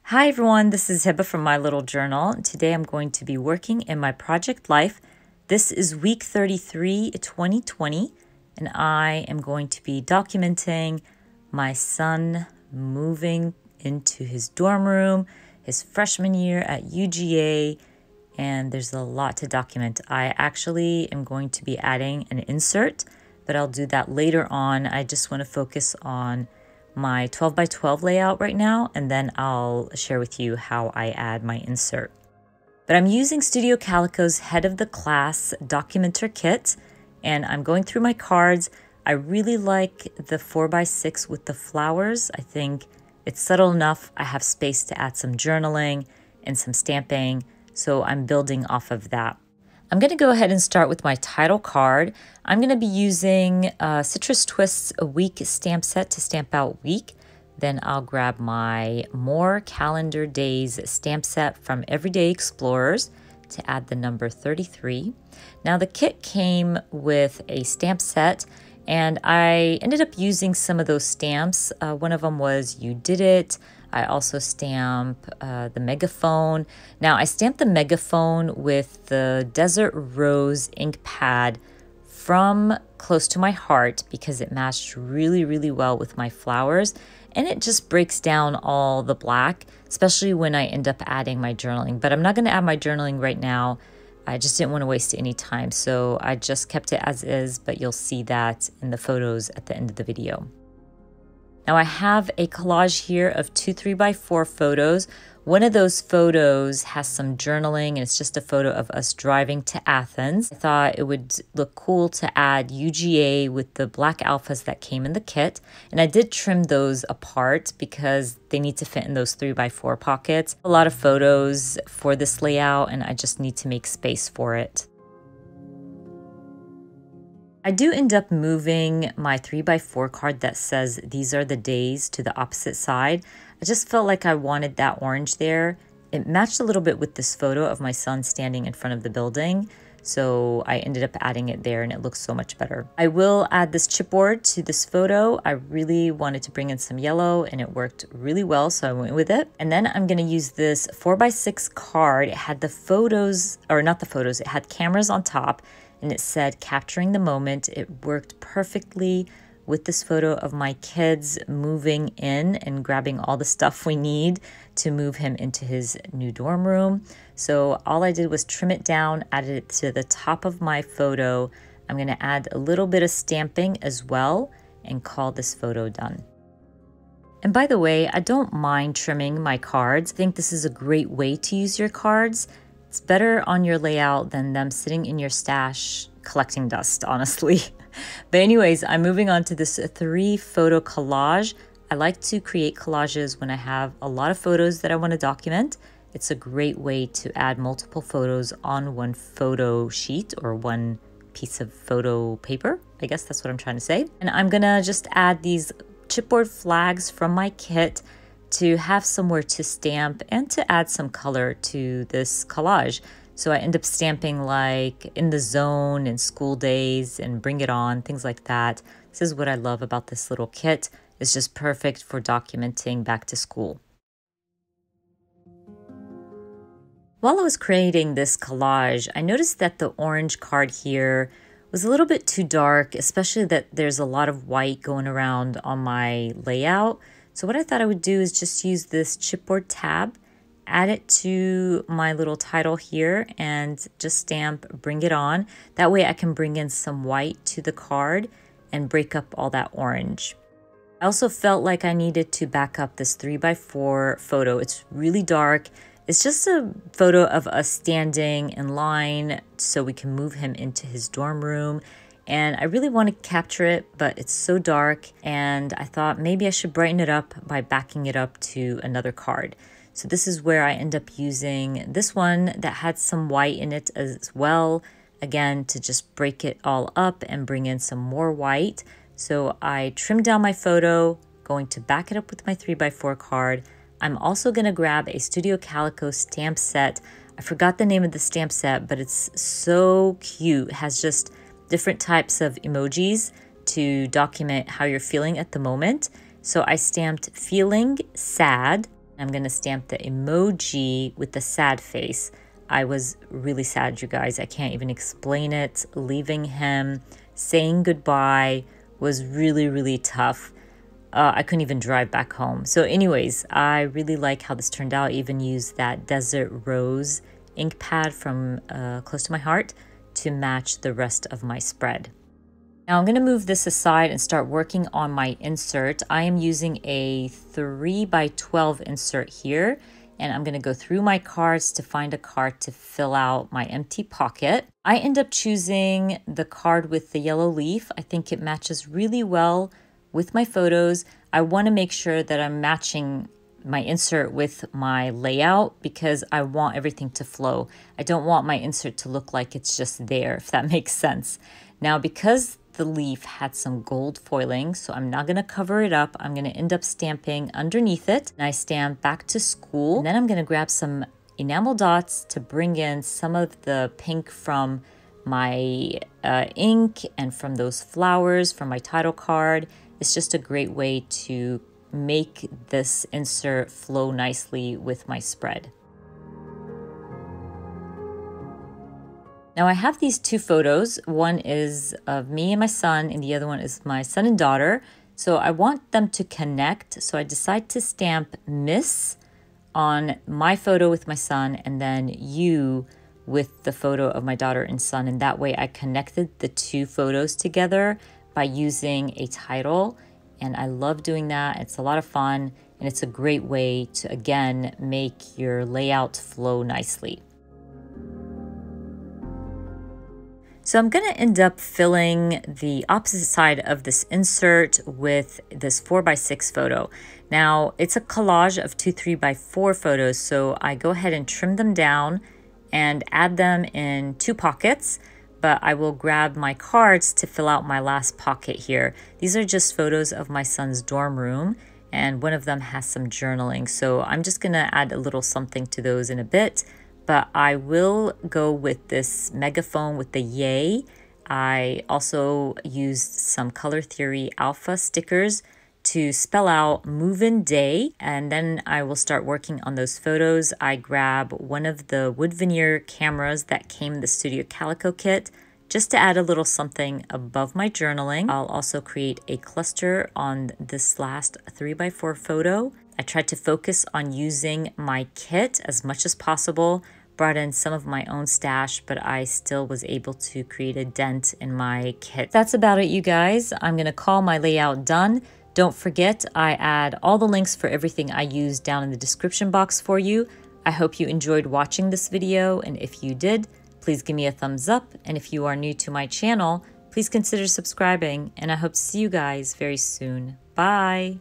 Hi everyone, this is Hiba from My Little Journal. Today I'm going to be working in my project life. This is week 33, 2020, and I am going to be documenting my son moving into his dorm room, his freshman year at UGA, and there's a lot to document. I actually am going to be adding an insert, but I'll do that later on. I just want to focus on my 12 by 12 layout right now, and then I'll share with you how I add my insert. But I'm using Studio Calico's Head of the Class Documenter Kit, and I'm going through my cards. I really like the 4x6 with the flowers. I think it's subtle enough. I have space to add some journaling and some stamping, so I'm building off of that. I'm going to go ahead and start with my title card. I'm going to be using Citrus Twists a Week stamp set to stamp out week. Then I'll grab my More Calendar Days stamp set from Everyday Explorers to add the number 33. Now the kit came with a stamp set, and I ended up using some of those stamps. One of them was You Did It. I also stamp the megaphone. Now I stamped the megaphone with the Desert Rose ink pad from Close to My Heart because it matched really well with my flowers, and it just breaks down all the black, especially when I end up adding my journaling. But I'm not going to add my journaling right now. I just didn't want to waste any time, so I just kept it as is, but you'll see that in the photos at the end of the video. Now I have a collage here of 2 3x4 photos. One of those photos has some journaling, and it's just a photo of us driving to Athens. I thought it would look cool to add UGA with the black alphas that came in the kit. And I did trim those apart because they need to fit in those 3x4 pockets. A lot of photos for this layout, and I just need to make space for it. I do end up moving my 3x4 card that says these are the days to the opposite side. I just felt like I wanted that orange there. It matched a little bit with this photo of my son standing in front of the building, so I ended up adding it there, and it looks so much better. I will add this chipboard to this photo. I really wanted to bring in some yellow, and it worked really well, so I went with it. And then I'm going to use this 4x6 card. It had the photos, or not the photos, it had cameras on top, and it said capturing the moment. It worked perfectly with this photo of my kids moving in and grabbing all the stuff we need to move him into his new dorm room. So all I did was trim it down, added it to the top of my photo. I'm going to add a little bit of stamping as well and call this photo done. And by the way, I don't mind trimming my cards. I think this is a great way to use your cards. It's better on your layout than them sitting in your stash collecting dust, honestly. But anyways, I'm moving on to this 3-photo collage. I like to create collages when I have a lot of photos that I want to document. It's a great way to add multiple photos on one photo sheet or one piece of photo paper. I guess that's what I'm trying to say. And I'm gonna just add these chipboard flags from my kit to have somewhere to stamp and to add some color to this collage. So I end up stamping like In the Zone and School Days and Bring It On, things like that. This is what I love about this little kit. It's just perfect for documenting back to school. While I was creating this collage, I noticed that the orange card here was a little bit too dark, especially that there's a lot of white going around on my layout. So what I thought I would do is just use this chipboard tab, add it to my little title here, and just stamp Bring It On. That way I can bring in some white to the card and break up all that orange. I also felt like I needed to back up this 3x4 photo. It's really dark. It's just a photo of us standing in line so we can move him into his dorm room. And I really want to capture it, but it's so dark, and I thought maybe I should brighten it up by backing it up to another card. So this is where I end up using this one that had some white in it as well, again, to just break it all up and bring in some more white. So I trimmed down my photo, going to back it up with my 3x4 card. I'm also going to grab a Studio Calico stamp set. I forgot the name of the stamp set, but it's so cute. It has just different types of emojis to document how you're feeling at the moment. So I stamped feeling sad, I'm gonna stamp the emoji with the sad face. I was really sad, you guys. I can't even explain it. Leaving him, saying goodbye was really, really tough. I couldn't even drive back home. So anyways, I really like how this turned out. I even used that Desert Rose ink pad from Close to My Heart to match the rest of my spread. Now I'm going to move this aside and start working on my insert. I am using a 3x12 insert here, and I'm going to go through my cards to find a card to fill out my empty pocket. I end up choosing the card with the yellow leaf. I think it matches really well with my photos. I want to make sure that I'm matching my insert with my layout because I want everything to flow. I don't want my insert to look like it's just there, if that makes sense. Now, because the leaf had some gold foiling, so I'm not going to cover it up. I'm going to end up stamping underneath it. And I stamp back to school. And then I'm going to grab some enamel dots to bring in some of the pink from my ink and from those flowers from my title card. It's just a great way to make this insert flow nicely with my spread. Now I have these two photos. One is of me and my son, and the other one is my son and daughter. So I want them to connect. So I decide to stamp Miss on my photo with my son, and then you with the photo of my daughter and son. And that way I connected the two photos together by using a title. And I love doing that. It's a lot of fun, and it's a great way to, again, make your layout flow nicely. So I'm going to end up filling the opposite side of this insert with this 4x6 photo. Now, it's a collage of 2 3x4 photos, so I go ahead and trim them down and add them in 2 pockets. But I will grab my cards to fill out my last pocket here. These are just photos of my son's dorm room, and one of them has some journaling. So I'm just gonna add a little something to those in a bit, but I will go with this megaphone with the yay. I also used some Color Theory Alpha stickers to spell out move-in day, and then I will start working on those photos. I grab one of the wood veneer cameras that came in the Studio Calico kit just to add a little something above my journaling. I'll also create a cluster on this last 3x4 photo. I tried to focus on using my kit as much as possible, brought in some of my own stash, but I still was able to create a dent in my kit. That's about it, you guys. I'm gonna call my layout done. Don't forget, I add all the links for everything I use down in the description box for you. I hope you enjoyed watching this video, and if you did, please give me a thumbs up. And if you are new to my channel, please consider subscribing, and I hope to see you guys very soon. Bye!